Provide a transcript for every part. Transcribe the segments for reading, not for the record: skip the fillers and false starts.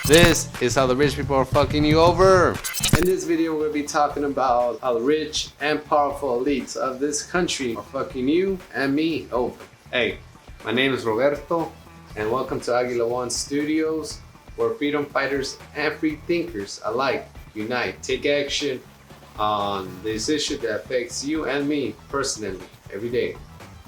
This is how the rich people are fucking you over. In this video, we'll be talking about how the rich and powerful elites of this country are fucking you and me over. Hey, my name is Roberto, and welcome to Aguila One Studios, where freedom fighters and free thinkers alike unite, take action on this issue that affects you and me personally every day.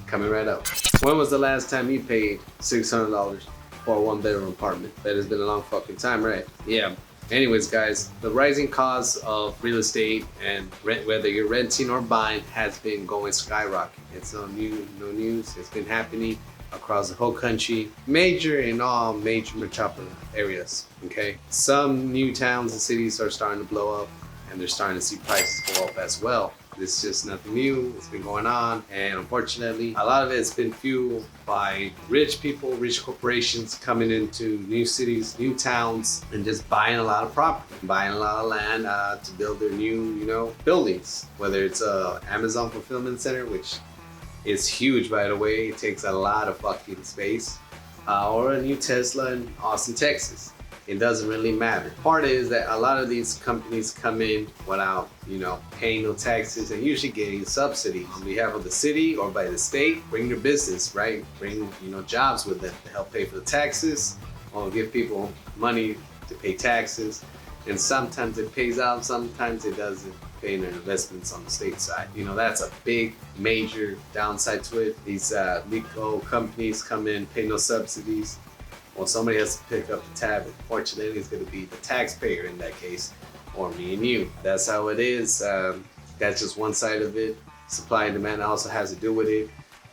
Coming right up. When was the last time you paid $600 for a one-bedroom apartment? That has been a long fucking time, right? Yeah. Anyways, guys, the rising cost of real estate and rent, whether you're renting or buying, has been going skyrocketing. It's no news. It's been happening across the whole country, in all major metropolitan areas. Okay, some new towns and cities are starting to blow up, and they're starting to see prices go up as well. This is just nothing new. It's been going on, and unfortunately, a lot of it's been fueled by rich people, rich corporations coming into new cities, new towns, and just buying a lot of property, buying a lot of land to build their new, buildings. Whether it's a Amazon fulfillment center, which is huge, by the way, it takes a lot of fucking space, or a new Tesla in Austin, Texas. It doesn't really matter. Part is that a lot of these companies come in without, paying no taxes and usually getting subsidies on behalf of the city or by the state. Bring their business, right? Bring, jobs with them to help pay for the taxes or give people money to pay taxes. And sometimes it pays out, sometimes it doesn't, paying their investments on the state side. That's a big, major downside to it. These legal companies come in, pay no subsidies. Well, somebody has to pick up the tab. Fortunately, it's going to be the taxpayer in that case, or me and you. That's how it is. That's just one side of it. Supply and demand also has to do with it.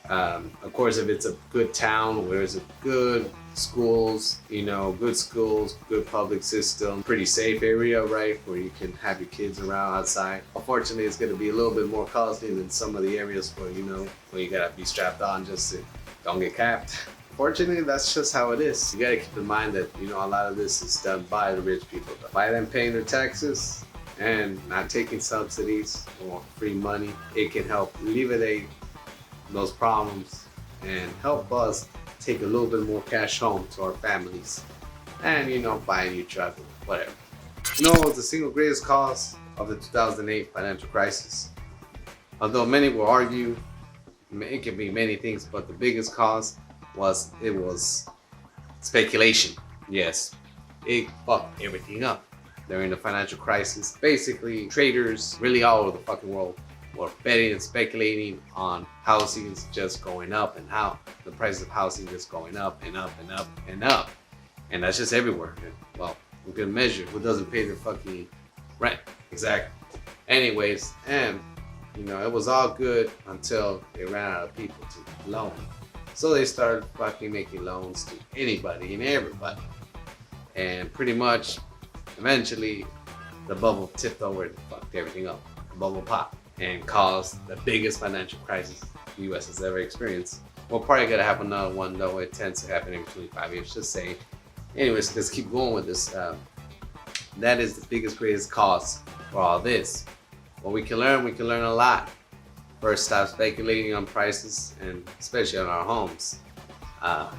Of course, if it's a good town where there's a good schools, good public system, pretty safe area, right, where you can have your kids around outside. Unfortunately, it's going to be a little bit more costly than some of the areas where, where you got to be strapped on just to don't get capped. Fortunately, that's just how it is. You gotta keep in mind that, a lot of this is done by the rich people. By them paying their taxes and not taking subsidies or free money, it can help alleviate those problems and help us take a little bit more cash home to our families and, buy a new truck or whatever. What was the single greatest cause of the 2008 financial crisis? Although many will argue it can be many things, but the biggest cause was speculation. Yes, it fucked everything up during the financial crisis. Basically, traders really all over the fucking world were betting and speculating on housing just going up and how the price of housing just going up and up and up and up. And that's just everywhere. Well, we can measure who doesn't pay their fucking rent. Exactly. Anyways, and it was all good until they ran out of people to loan. So they started fucking making loans to anybody and everybody. And pretty much, eventually, the bubble tipped over and fucked everything up. The bubble popped and caused the biggest financial crisis the U.S. has ever experienced. We're probably gonna have another one, though. It tends to happen every 25 years, just saying. Anyways, let's keep going with this. That is the biggest, greatest cause for all this. What we can learn a lot. First, stop speculating on prices, and especially on our homes.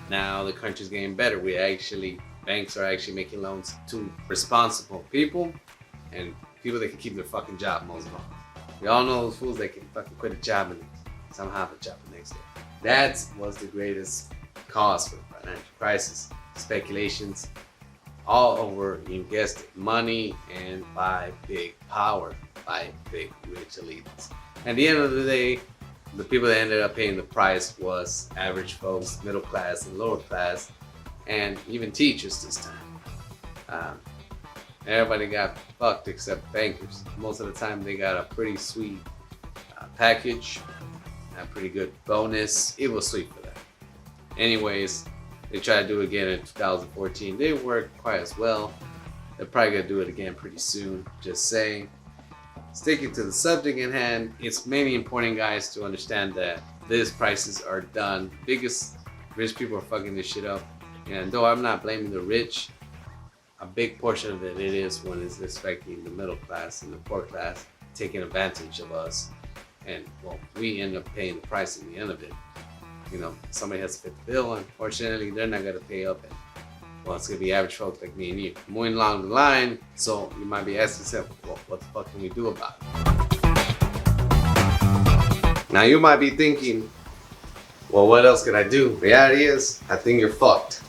Now the country's getting better. Banks are actually making loans to responsible people and people that can keep their fucking job, most of all. We all know those fools that can fucking quit a job and somehow have a job the next day. That was the greatest cause for the financial crisis. Speculations all over, you guessed it, money, and by big power, by big rich elites. At the end of the day, the people that ended up paying the price was average folks, middle class and lower class, and even teachers this time. Everybody got fucked except bankers. Most of the time they got a pretty sweet package, a pretty good bonus. It was sweet for them. Anyways, they tried to do it again in 2014. They didn't work quite as well. They're probably gonna do it again pretty soon, just saying. Sticking to the subject in hand, it's mainly important, guys, to understand that these prices are done. Biggest rich people are fucking this shit up. And though I'm not blaming the rich, a big portion of it is when it's affecting the middle class and the poor class, taking advantage of us. And well, we end up paying the price in the end of it. Somebody has to fit the bill. Unfortunately, they're not gonna pay up and Well, it's gonna be average folks like me and you. Moving along the line, so you might be asking yourself, well, what the fuck can we do about it? Now you might be thinking, well, what else can I do? Reality is, I think you're fucked.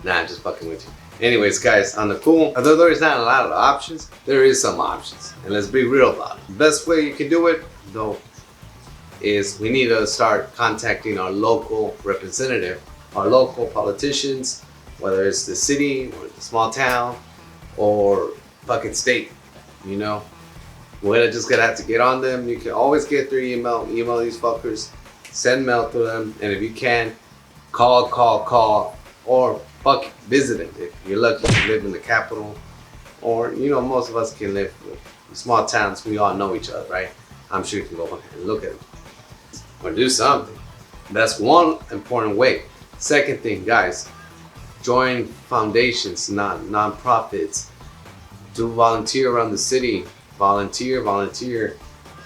Nah, I'm just fucking with you. Anyways, guys, on the cool, although there's not a lot of options, there is some options. And let's be real about it. The best way you can do it, though, is we need to start contacting our local representative, our local politicians, whether it's the city or the small town or fucking state, you know? We're just gonna have to get on them. You can always get their email these fuckers, send mail to them, and if you can, call, or fuck, visit them. If you're lucky to live in the capital, or, you know, most of us can live in small towns, we all know each other, right? I'm sure you can go and look at them or do something. That's one important way. Second thing, guys, join foundations, non-profits. Do volunteer around the city. Volunteer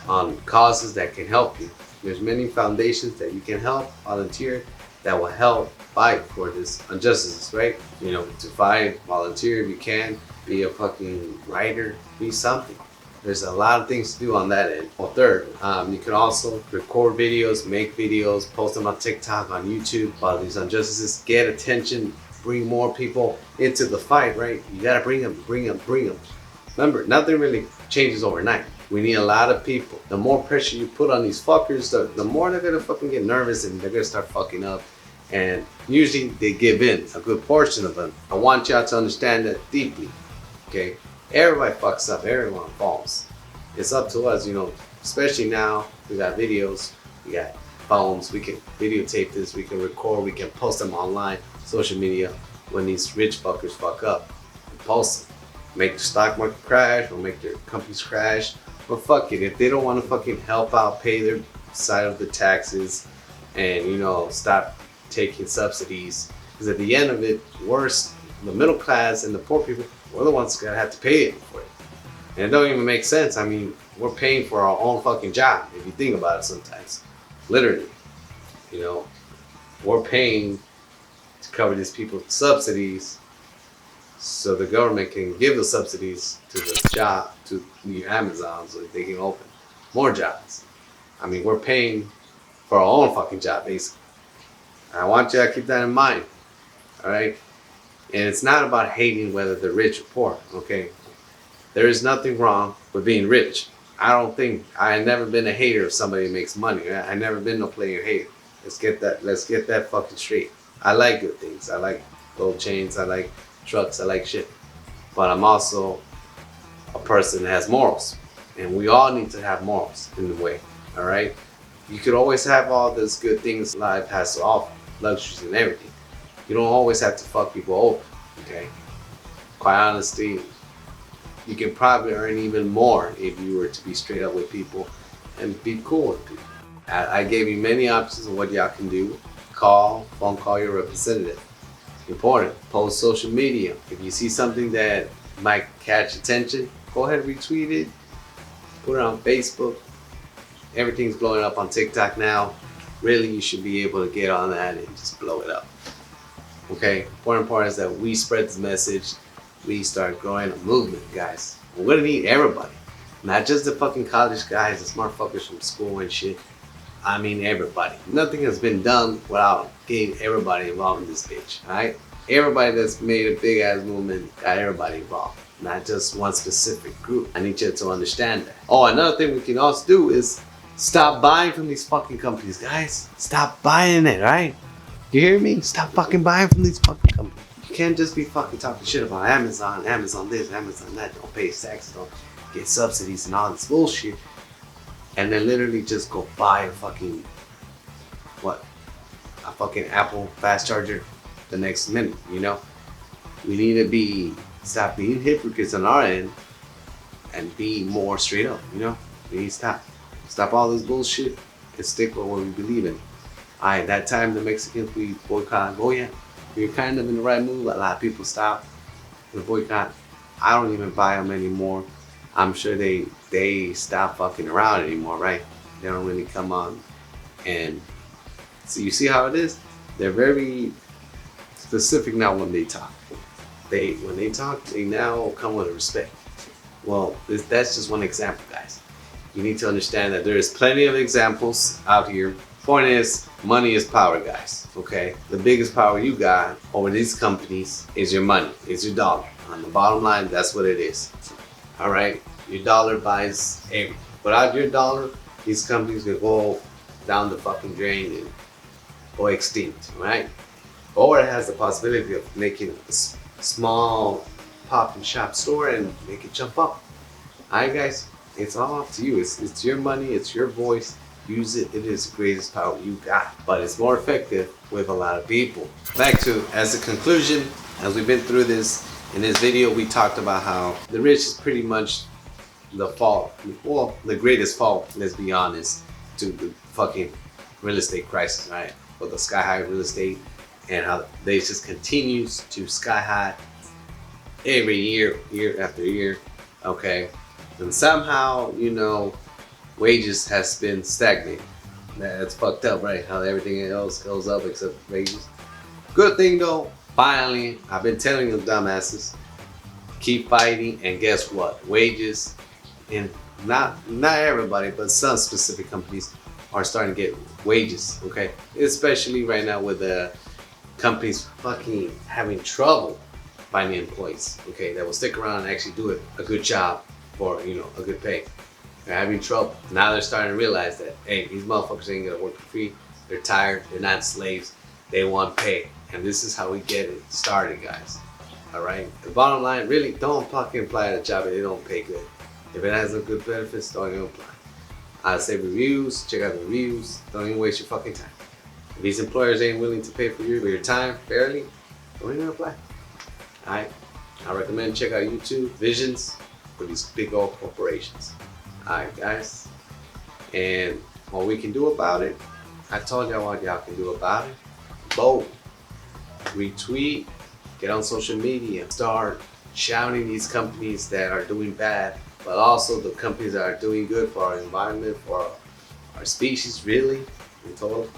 on causes that can help you. There's many foundations that you can help volunteer that will help fight for this injustices, right? You know, to fight, volunteer if you can, be a fucking writer, be something. There's a lot of things to do on that end. Well, third, you can also record videos, make videos, post them on TikTok, on YouTube about these injustices, get attention, bring more people into the fight, right? You gotta bring them. Remember, nothing really changes overnight. We need a lot of people. The more pressure you put on these fuckers, the more they're gonna fucking get nervous and they're gonna start fucking up. And usually they give in, a good portion of them. I want y'all to understand that deeply, okay? Everybody fucks up, everyone falls. It's up to us, you know, especially now, we got videos, we got phones, we can videotape this, we can record, we can post them online, social media. When these rich fuckers fuck up, post them. Make the stock market crash or make their companies crash. But fuck it, if they don't want to fucking help out, pay their side of the taxes and, you know, stop taking subsidies. Because at the end of it, worse, the middle class and the poor people, we're the ones gonna have to pay it for it. And it don't even make sense. I mean, we're paying for our own fucking job, if you think about it sometimes. Literally. You know, we're paying to cover these people's subsidies so the government can give the subsidies to the job, to the Amazon, so they can open more jobs. I mean, we're paying for our own fucking job, basically. I want you to keep that in mind, all right? And it's not about hating whether they're rich or poor, okay? There is nothing wrong with being rich. I've never been a hater of somebody who makes money. I've never been no player hater. Let's get that fucking straight. I like good things. I like gold chains. I like trucks. I like shit. But I'm also a person that has morals. And we all need to have morals in the way, all right? You could always have all those good things life has to offer, luxuries and everything. You don't always have to fuck people over, okay? Quite honestly, you can probably earn even more if you were to be straight up with people and be cool with people. I gave you many options of what y'all can do. Phone call your representative. Important. Post social media. If you see something that might catch attention, go ahead and retweet it. Put it on Facebook. Everything's blowing up on TikTok now. Really, you should be able to get on that and just blow it up. Okay? Important part is that we spread this message. We start growing a movement, guys. We're gonna need everybody. Not just the fucking college guys, the smart fuckers from school and shit. I mean everybody. Nothing has been done without getting everybody involved in this bitch, alright? Everybody that's made a big ass movement got everybody involved. Not just one specific group. I need you to understand that. Oh, another thing we can also do is stop buying from these fucking companies, guys. Stop buying it, right? You hear me? Stop fucking buying from these fucking companies. You can't just be fucking talking shit about Amazon this, Amazon that, don't pay taxes, don't get subsidies and all this bullshit. And then literally just go buy a fucking, a fucking Apple fast charger the next minute, you know? We need to stop being hypocrites on our end and be more straight up, you know? We need to stop all this bullshit and stick with what we believe in. Alright, that time the Mexicans, we boycott Goya. We were kind of in the right move. A lot of people stopped the boycott. I don't even buy them anymore. I'm sure they stop fucking around anymore, right? They don't really come on. And so you see how it is? They're very specific now when they talk. When they talk, they now come with respect. Well, that's just one example, guys. You need to understand that there is plenty of examples out here. Point is, money is power, guys. Okay, the biggest power you got over these companies is your money, is your dollar. On the bottom line, that's what it is. All right, your dollar buys everything. Without your dollar, these companies will go down the fucking drain and go extinct, right? Or it has the possibility of making a small pop and shop store and make it jump up. Alright guys, it's all up to you. It's your money, it's your voice. Use it. It is the greatest power you got. But it's more effective with a lot of people. Back to, as a conclusion, as we've been through this, in this video we talked about how the rich is pretty much the fault, well, the greatest fault, let's be honest, to the fucking real estate crisis, right? For the sky high real estate, and how they just continues to sky high every year, year after year, okay? And somehow, you know, wages has been stagnating. That's fucked up, right? How everything else goes up except wages. Good thing though, finally, I've been telling you dumbasses, keep fighting, and guess what? Wages, and not everybody, but some specific companies are starting to get wages, okay? Especially right now with the companies fucking having trouble finding employees, okay, that will stick around and actually do a good job for, you know, a good pay. They're having trouble. Now they're starting to realize that, hey, these motherfuckers ain't gonna work for free. They're tired, they're not slaves, they want pay. And this is how we get it started, guys. All right? The bottom line, really, don't fucking apply at a job if they don't pay good. If it has no good benefits, don't even apply. I say reviews, check out the reviews, don't even waste your fucking time. If these employers ain't willing to pay for your time fairly, don't even apply. Alright? I recommend check out YouTube Visions for these big old corporations. Alright guys, and what we can do about it, I told y'all what y'all can do about it. Vote, retweet, get on social media, start shouting these companies that are doing bad, but also the companies that are doing good for our environment, for our species, really, in total.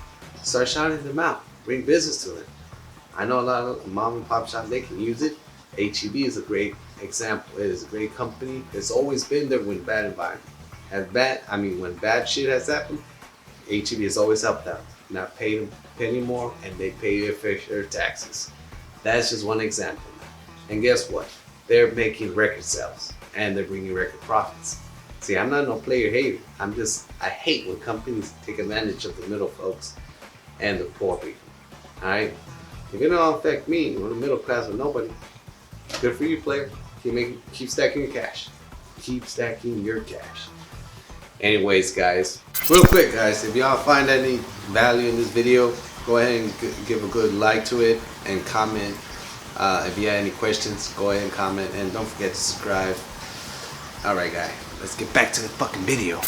Start shouting them out, bring business to them. I know a lot of mom and pop shops, they can use it. HEB is a great example. It is a great company. It's always been there when bad environment. When bad shit has happened, HEB has always helped out. Not pay them penny more, and they pay their fair share of taxes. That's just one example. And guess what? They're making record sales, and they're bringing record profits. See, I'm not no player hater. I hate when companies take advantage of the middle folks and the poor people. Alright? If it don't affect me, we're the middle class or nobody. Good for you, player. Keep stacking your cash. Keep stacking your cash. Anyways, guys, real quick, guys, if y'all find any value in this video, go ahead and give a good like to it and comment. If you have any questions, go ahead and comment, and don't forget to subscribe. Alright, guys, let's get back to the fucking video.